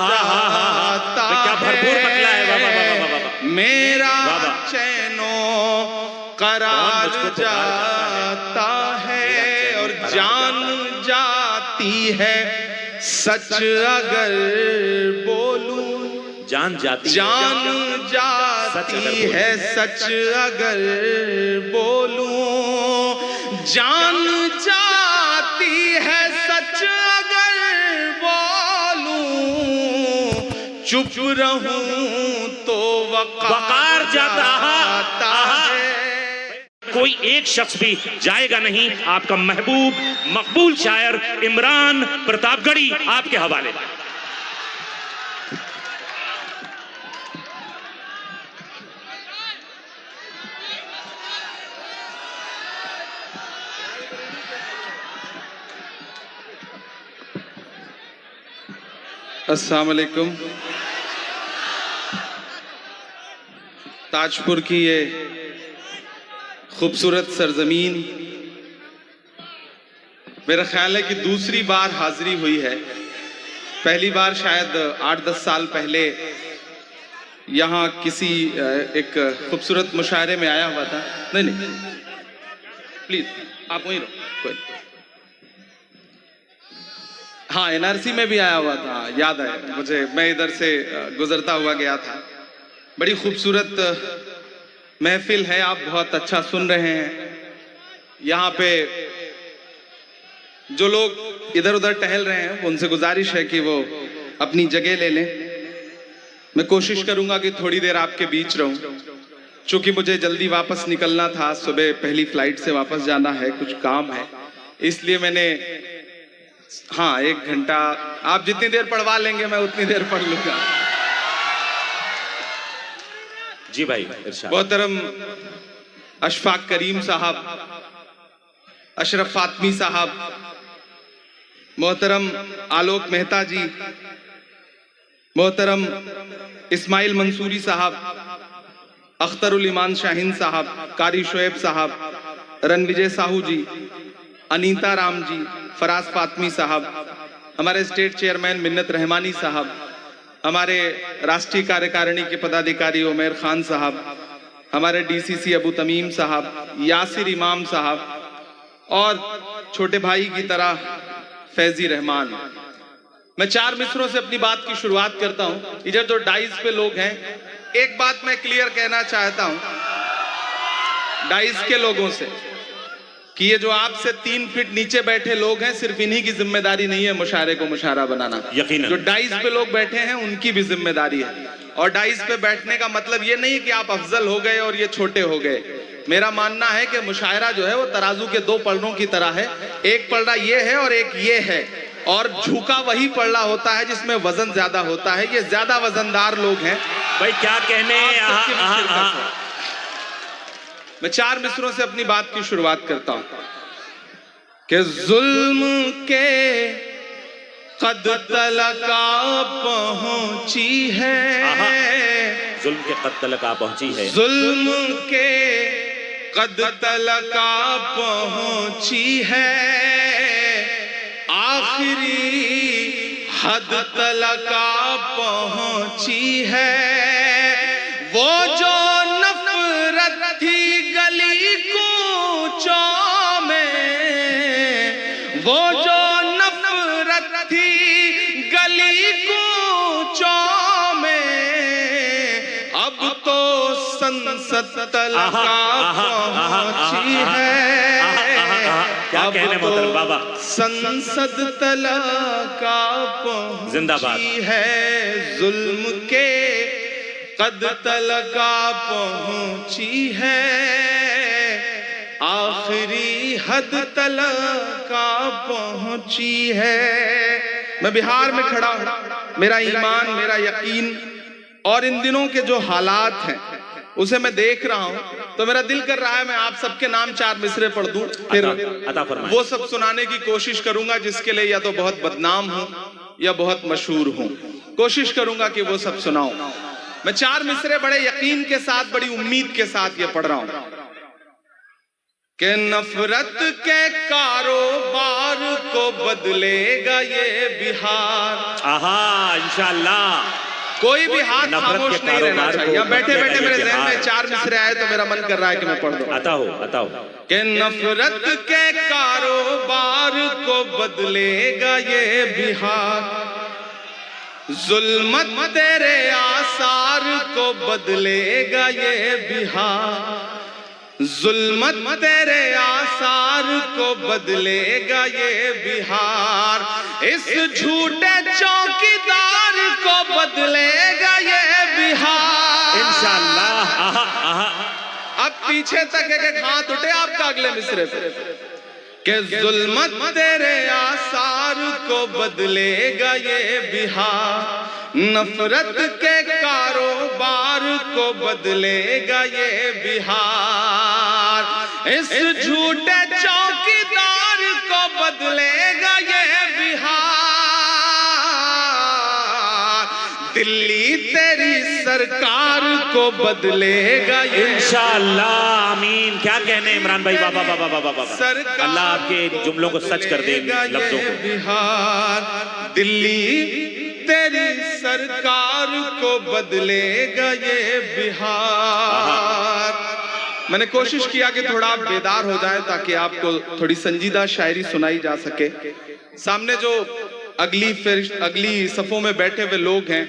जाता क्या भरपूर पतला है। मेरा चैनो करार जाता है और जान जाती है सच अगर बोलूं, जान जाती है सच अगर बोलूं, जान जाती है सच अगर बोलूं, चुप रहूं तो वकार जाता है। कोई एक शख्स भी जाएगा नहीं। आपका महबूब मकबूल शायर इमरान प्रतापगढ़ी आपके हवाले। अस्सलाम वालेकुम। ताजपुर की ये खूबसूरत सरजमीन मेरा ख्याल है कि दूसरी बार हाजिरी हुई है। पहली बार शायद 8-10 साल पहले यहाँ किसी एक खूबसूरत मुशायरे में आया हुआ था। नहीं प्लीज आप वहीं रहो, कोई। हाँ, एनआरसी में भी आया हुआ था, याद है मुझे। मैं इधर से गुजरता हुआ गया था। बड़ी खूबसूरत महफिल है, आप बहुत अच्छा सुन रहे हैं। यहाँ पे जो लोग इधर उधर टहल रहे हैं उनसे गुजारिश है कि वो अपनी जगह ले लें। मैं कोशिश करूंगा कि थोड़ी देर आपके बीच रहूं, चूंकि मुझे जल्दी वापस निकलना था। सुबह पहली फ्लाइट से वापस जाना है, कुछ काम है, इसलिए मैंने 1 घंटा, आप जितनी देर पढ़वा लेंगे मैं उतनी देर पढ़ लूंगा। जी भाई। मोहतरम अशफाक करीम साहब, अशरफ फातमी साहब, मोहतरम आलोक मेहता जी, मोहतरम इस्माइल मंसूरी साहब, अख्तरुल ईमान शाहीन साहब, कारी शोएब साहब, रणविजय साहू जी, अनीता राम जी, फराज फातमी साहब, हमारे स्टेट चेयरमैन मिन्नत रहमानी साहब, हमारे राष्ट्रीय कार्यकारिणी के पदाधिकारी उमर खान साहब, हमारे डीसीसी अबू तमीम साहब, यासिर इमाम साहब और छोटे भाई की तरह फैजी रहमान। मैं 4 मिसरों से अपनी बात की शुरुआत करता हूं। इधर तो डाइस पे लोग हैं, एक बात मैं क्लियर कहना चाहता हूं डाइस के लोगों से कि ये जो आपसे 3 फीट नीचे बैठे लोग हैं, सिर्फ इन्हीं की जिम्मेदारी नहीं है मुशायरे को मुशायरा बनाना। यकीनन जो डाइस पे लोग बैठे हैं उनकी भी जिम्मेदारी है। और डाइस पे बैठने का मतलब ये नहीं कि आप अफजल हो गए और ये छोटे हो गए। मेरा मानना है कि मुशायरा जो है वो तराजू के 2 पलड़ों की तरह है। एक पलड़ा ये है और एक ये है, और झुका वही पलड़ा होता है जिसमें वजन ज्यादा होता है। ये ज्यादा वजनदार लोग हैं भाई, क्या कहने। मैं 4 मिसरों से अपनी बात की शुरुआत करता हूं कि जुल्म के कद तलका पहुंची है, जुल्म के कद तलका पहुंची है, जुल्म के कद तलका पहुंची है, आखिरी हद तलका पहुंची है। वो जो नफरत थी गली कूचों में, वो जो नफरत थी गली कूचों में, अब तो संसद तलका पहुंची है। क्या कहने मोहतरम बाबा, संसद तलका पहुंची है। जुल्म के कद तलका पहुंची है, आखिरी हद तलका पहुंची है। मैं बिहार में खड़ा हूं, मेरा ईमान, मेरा यकीन और इन दिनों के जो हालात हैं उसे मैं देख रहा हूं, तो मेरा दिल कर रहा है मैं आप सबके नाम 4 मिसरे पढ़ दूं, फिर वो सब सुनाने की कोशिश करूंगा जिसके लिए या तो बहुत बदनाम हूं या बहुत मशहूर हूं। कोशिश करूंगा कि वो सब सुनाऊं। मैं 4 मिसरे बड़े यकीन के साथ, बड़ी उम्मीद के साथ ये पढ़ रहा हूं कि नफरत के कारोबार को बदलेगा ये बिहार। आहा, इंशाअल्लाह। कोई भी हाथ खामोश नहीं रहना चाहिए। यहाँ बैठे बैठे मेरे जहन में 4 मिसरे आए तो मेरा मन कर रहा है कि मैं पढ़ दूं। आता हो कि नफरत के कारोबार को बदलेगा ये बिहार, जुल्मत तेरे आसार को बदलेगा ये बिहार, जुल्मत तेरे आसार को बदलेगा ये बिहार, इस झूठे चौकीदार को बदलेगा ये बिहार इंशाअल्लाह। आहा आहा। अब पीछे तक एक हाथ उठे आपका अगले मिसरे पे कि जुल्मत तेरे आसार को बदलेगा ये बिहार, नफरत के कारोबार को बदलेगा ये बिहार, इस झूठे चौकीदार को बदलेगा ये बिहार, दिल्ली तेरी सरकार को बदलेगा ये इंशाअल्लाह। आमीन। क्या कहने इमरान भाई, बाबा बाबा बाबा बाबा। सरकार अल्लाह आपके जुमलों को सच कर दे, लफ्जों को। बिहार दिल्ली तेरी सरकार को बदलेगा ये बिहार। मैंने कोशिश किया कि थोड़ा आप बेदार हो जाए ताकि आपको थोड़ी संजीदा शायरी सुनाई जा सके। सामने जो अगली सफों में बैठे हुए लोग हैं,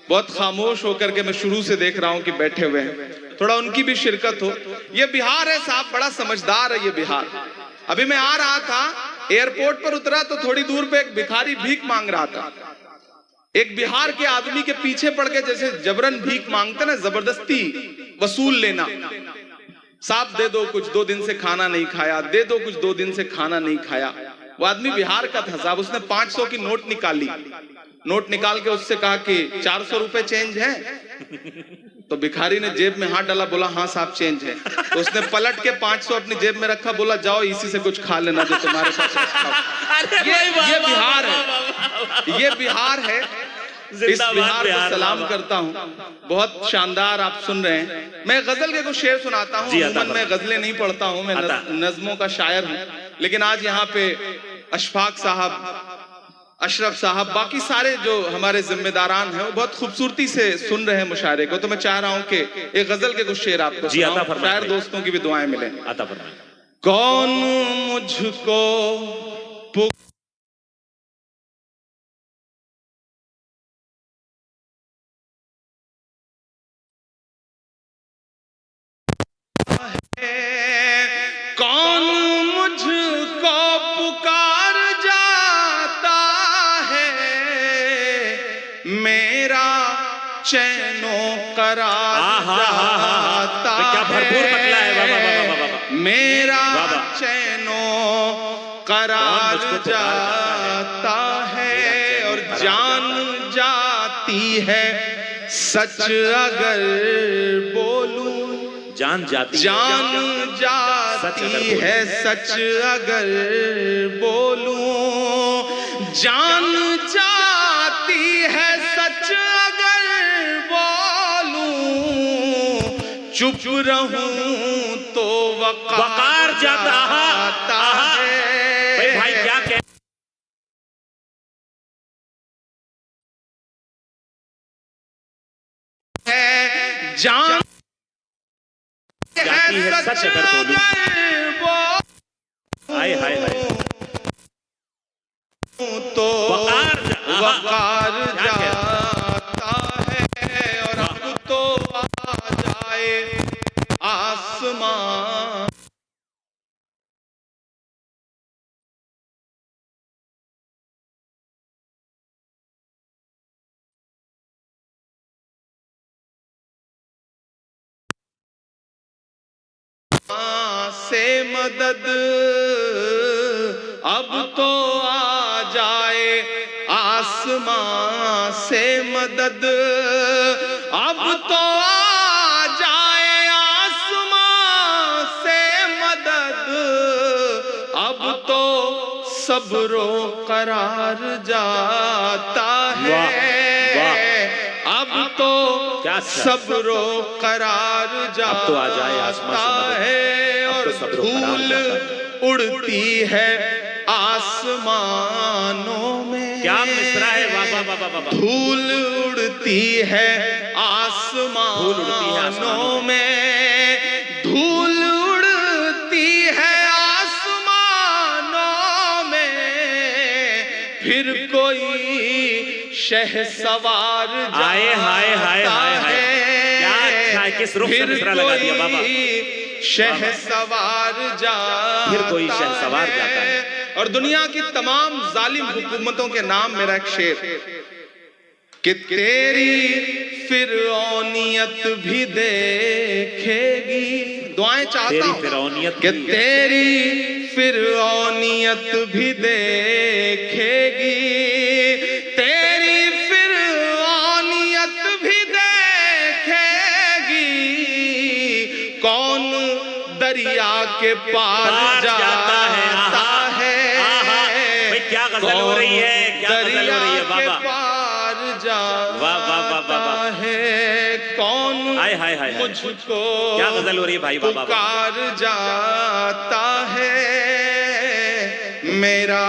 बहुत खामोश होकर के मैं शुरू से देख रहा हूं कि बैठे हुए हैं, थोड़ा उनकी भी शिरकत हो। ये बिहार है साहब, बड़ा समझदार है ये बिहार। अभी मैं आ रहा था, एयरपोर्ट पर उतरा तो थोड़ी दूर पे एक भिखारी भीख मांग रहा था। एक बिहार के आदमी के पीछे पड़ के जैसे जबरन भीख मांगते ना, जबरदस्ती वसूल लेना, साहब दे दो कुछ, 2 दिन से खाना नहीं खाया, दे दो कुछ, 2 दिन से खाना नहीं खाया। वो आदमी बिहार का था साहब, उसने 500 की नोट निकाली, नोट निकाल के उससे कहा कि 400 रुपए चेंज है। तो भिखारी ने जेब में हाथ डाला, बोला हाँ साहब चेंज है। तो उसने पलट के 500 अपनी जेब में रखा, बोला जाओ इसी से कुछ खा लेना जो तुम्हारे पास है। ये बिहार है, ये बिहार है। इस बिहार को सलाम करता हूँ, बहुत शानदार आप सुन रहे हैं। मैं गजल के कुछ शेर सुनाता हूँ, मैं गजलें नहीं पढ़ता हूँ, मैं नज्मों का शायर हूँ। लेकिन आज यहाँ पे अशफाक साहब, अशरफ साहब, बाकी सारे जो हमारे जिम्मेदारान हैं वो बहुत खूबसूरती से सुन रहे हैं मुशायरे को, तो मैं चाह रहा हूँ कि एक गजल के कुछ शेर आपको सुनाऊं, शायर दोस्तों की भी दुआएं मिले। कौन मुझको कौन मुझको पुकार जाता है, मेरा चैनो करार जाता है, मेरा चैनो करार जाता है, और जान जाती है सच अगर बोलूं, जान जाती है सच अगर बोलूं, जान जाती है सच अगर बोलूं, चुप रहूं तो वकार जाता है। भाई क्या कह जान जाती है सच अगर बोलूं, हाय हाय हाय, तो वकार जाता है, और अब तो आ जाए आसमान। से मदद अब तो आ जाए, आसमां से मदद अब तो आ जाए, आसमां से मदद अब तो सब्रो करार जाता है, अब तो सब्रो करार जाता है, और तो सब्र करार धूल जाता है। उड़ती है आसमानों में। क्या मिसरा है, वाह वाह वाह वाह वाह। धूल उड़ती है आसमानों में, धूल उड़ती है आसमानों में, फिर कोई शहसवार आए हाय हाय हाय हाय, क्या अच्छा है, किस रुख से मिसरा लगा दिया बाबा। शहसवार जाता फिर कोई शहसवार जाता है। और दुनिया की तमाम जालिम हुकूमतों के नाम मेरा एक शेर कि तेरी फिरौनियत भी देखेगी। दुआएं चाहता तेरी हूं फिरौनियत कि तेरी फिरौनियत भी देखेगी, तेरी फिरौनियत भी देखेगी। कौन दरिया के पार जाता है। भाई क्या गजल हो रही है, क्या गजल हो रही है बाबा। वाह वाह वाह वाह है कौन हाय हाय हाय, मुझको क्या गजल हो रही है भाई बाबा। पुकार जाता है, मेरा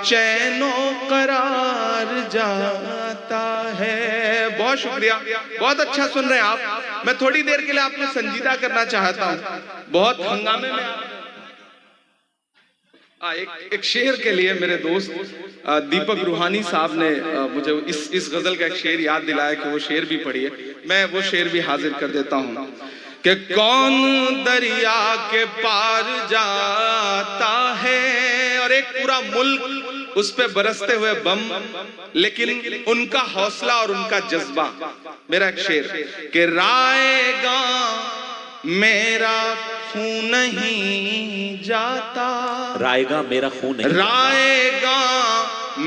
चैनो करार जाता है। बहुत शुक्रिया, बहुत अच्छा सुन रहे हैं आप। मैं थोड़ी देर के लिए आपको संजीदा करना चाहता हूं। बहुत हंगामे में एक शेर के लिए मेरे दोस्त दीपक रूहानी साहब ने मुझे इस गजल का एक शेर याद दिलाया कि वो शेर भी पढ़िए। मैं वो शेर भी हाजिर कर देता हूँ कि कौन दरिया के पार जाता है, और एक पूरा मुल्क उस पे बरसते हुए बम, लेकिन उनका हौसला और उनका जज्बा। मेरा एक शेर कि रायगा मेरा खून नहीं जाता, रायगा मेरा खून नहीं, रायगा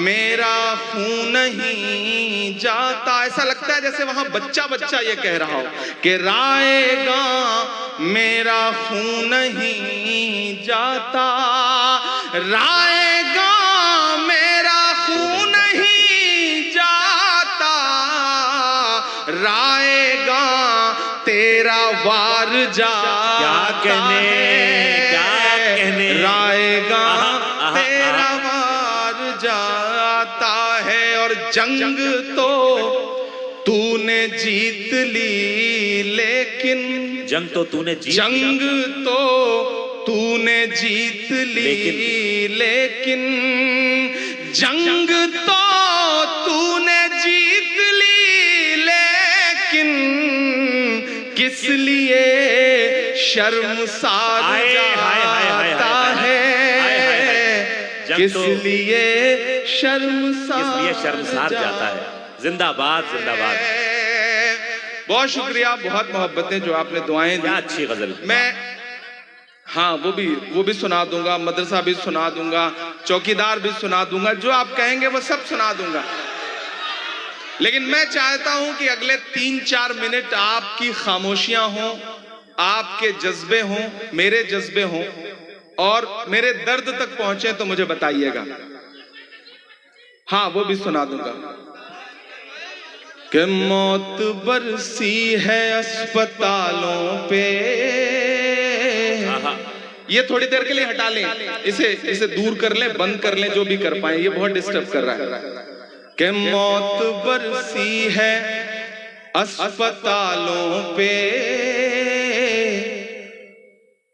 मेरा खून नहीं जाता। ऐसा लगता है जैसे वहां बच्चा बच्चा ये कह रहा हो कि रायगा मेरा खून नहीं जाता, रायगा मेरा खून नहीं जाता, रायगा तेरा वार जाता है, रायगा तेरा वार जाता है। और जंग तो तूने जीत ली, लेकिन जंग तो तूने जीत, जंग तो तूने जीत ली, लेकिन जंग तो तूने जीत ली, लेकिन किस लिए शर्मसार जाता है, किस लिए शर्मसार जाता है। जिंदाबाद जिंदाबाद। बहुत शुक्रिया, बहुत मोहब्बतें जो आपने दुआएं दी। क्या अच्छी गजल। मैं हाँ वो भी सुना दूंगा, मदरसा भी सुना दूंगा, चौकीदार भी सुना दूंगा, जो आप कहेंगे वो सब सुना दूंगा। लेकिन मैं चाहता हूं कि अगले 3-4 मिनट आपकी खामोशियां हों, आपके जज्बे हों, मेरे जज्बे हों, और मेरे दर्द तक पहुंचे तो मुझे बताइएगा। हाँ वो भी सुना दूंगा कि मौत बरसी है अस्पतालों पे। ये थोड़ी देर के लिए हटा लें, इसे दूर कर लें, बंद कर लें, जो भी कर पाए, ये बहुत डिस्टर्ब कर रहा है। कि मौत बरसी है अस्पतालों पे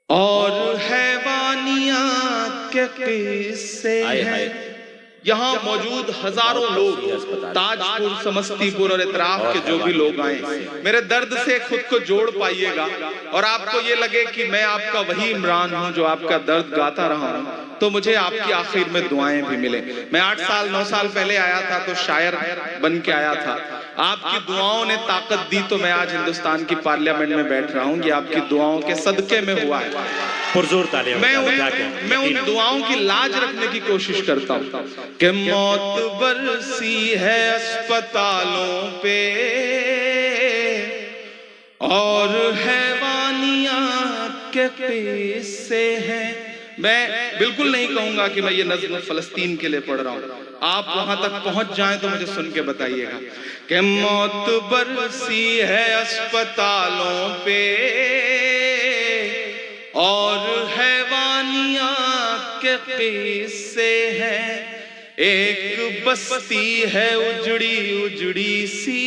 और हैवानियत के किस्से हैं। यहाँ मौजूद हजारों लोग, ताजपुर, समस्तीपुर और इतराफ के जो भी लोग आए, मेरे दर्द से खुद को जोड़ पाइएगा और आपको ये लगे कि मैं आपका वही इमरान हूँ जो आपका दर्द गाता रहा हूँ, तो मुझे आपकी आखिर में दुआएं भी मिले। मैं 8 साल 9 साल पहले आया था तो शायर बन के आया था। आपकी दुआओं ने ताकत दी तो मैं आज हिंदुस्तान की पार्लियामेंट में बैठ रहा हूँ। ये आपकी दुआओं के सदके में हुआ है। पुरजोर तालियां। मैं उन दुआओं की लाज रखने की कोशिश करता हूँ कि मौत बरसी है अस्पतालों पे और हैवानियत के किस्से हैं। मैं बिल्कुल नहीं कहूंगा कि मैं ये नज़्म फलस्तीन के लिए पढ़ रहा हूँ। आप वहां तक पहुंच जाएं तो मुझे सुन के बताइएगा कि मौत बरसी है अस्पतालों पे और है किस्से हैं। एक बस्ती है उजड़ी उजड़ी सी,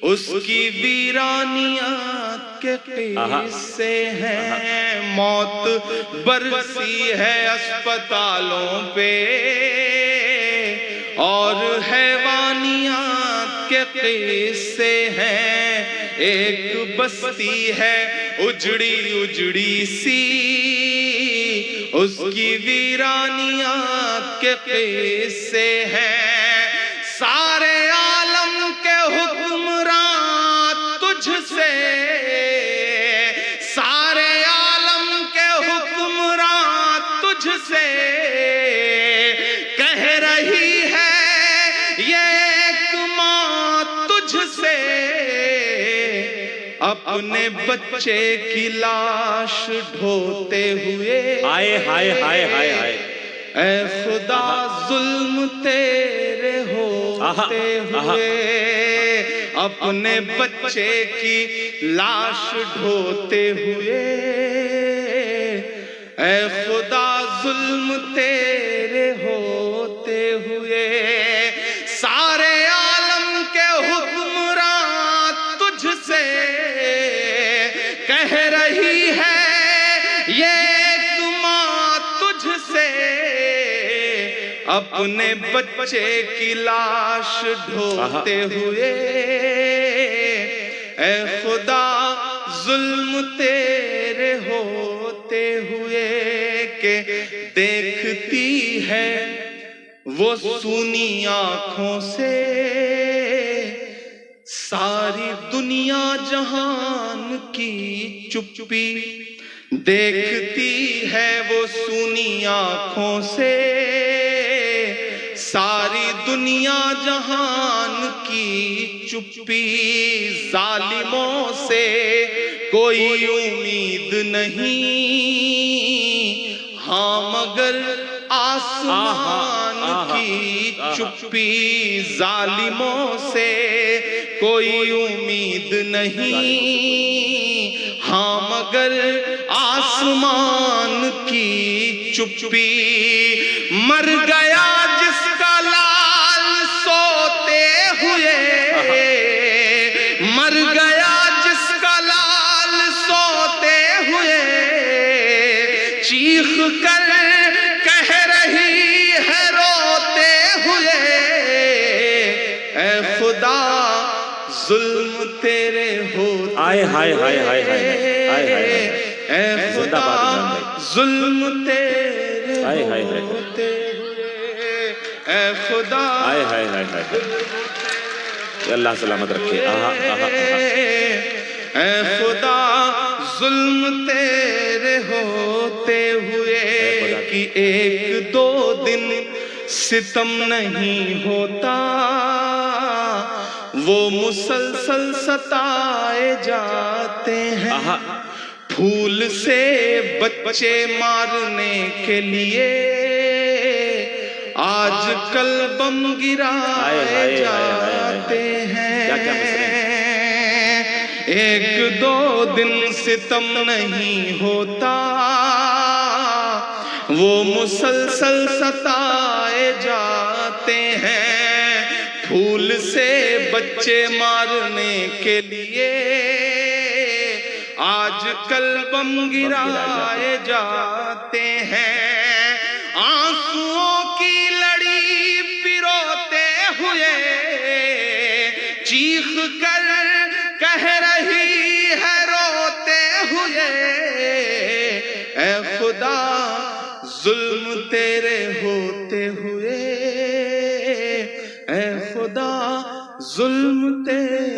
उसकी वीरानियां के किस्से हैं। मौत बरसी है अस्पतालों पे और हैवानियात के किस्से हैं। एक बस्ती है उजड़ी उजड़ी सी, उसकी वीरानियात के किस्से हैं। सारे आलम के हुक्मरान तुझसे, सारे आलम के हुक्मरान तुझसे कह रही है ये एक माँ तुझसे। अपने बच्चे की लाश ढोते हुए, हाय हाय हाय हाय हाय, ऐ खुदा जुल्म तेरे होते हुए। अपने बच्चे की लाश ढोते हुए, ऐ खुदा जुल्म तेरे होते हुए। सारे आलम के हुक्मरान तुझसे कह रही है ये एक माँ तुझसे। अपने बच्चे की लाश ढोते हुए, ऐ खुदा जुल्म तेरे होते हुए। के देखती है वो सूनी आंखों से सारी दुनिया जहान की चुप्पी। देखती है वो सूनी आंखों से सारी दुनिया जहान की चुप्पी। जालिमों से कोई उम्मीद नहीं, हाँ मगर आसमान की चुप्पी। जालिमों से कोई उम्मीद नहीं, हाँ मगर आसमान की चुप्पी। मर गया जिसका लाल सोते हुए, मर गया जिसका लाल सोते हुए। चीख कर कह रही है रोते हुए, ऐ खुदा जुल्म तेरे होते। हाय हाय हाय हाय हाय हाय हाय, ऐ खुदा जुल्म तेरे हाय हाय हाय, होते हुए। ऐ खुदा हाय हाय हाय हाय, अल्लाह सलामत रखे। आहा आहा, ऐ खुदा जुल्म तेरे होते हुए कि एक दो दिन सितम नहीं होता, वो मुसलसल सताए जाते हैं। फूल से बच्चे मारने के लिए आजकल बम गिराए जाते हैं। एक दो दिन सितम नहीं होता, वो मुसलसल सताए जाते हैं। फूल से बच्चे मारने के लिए आजकल बम गिराए जाते हैं। आंसुओं की लड़ी पिरोते हुए चीख कर कह रही है रोते हुए, ऐ खुदा जुल्म तेरे होते हुए, ऐ खुदा जुल्म तेरे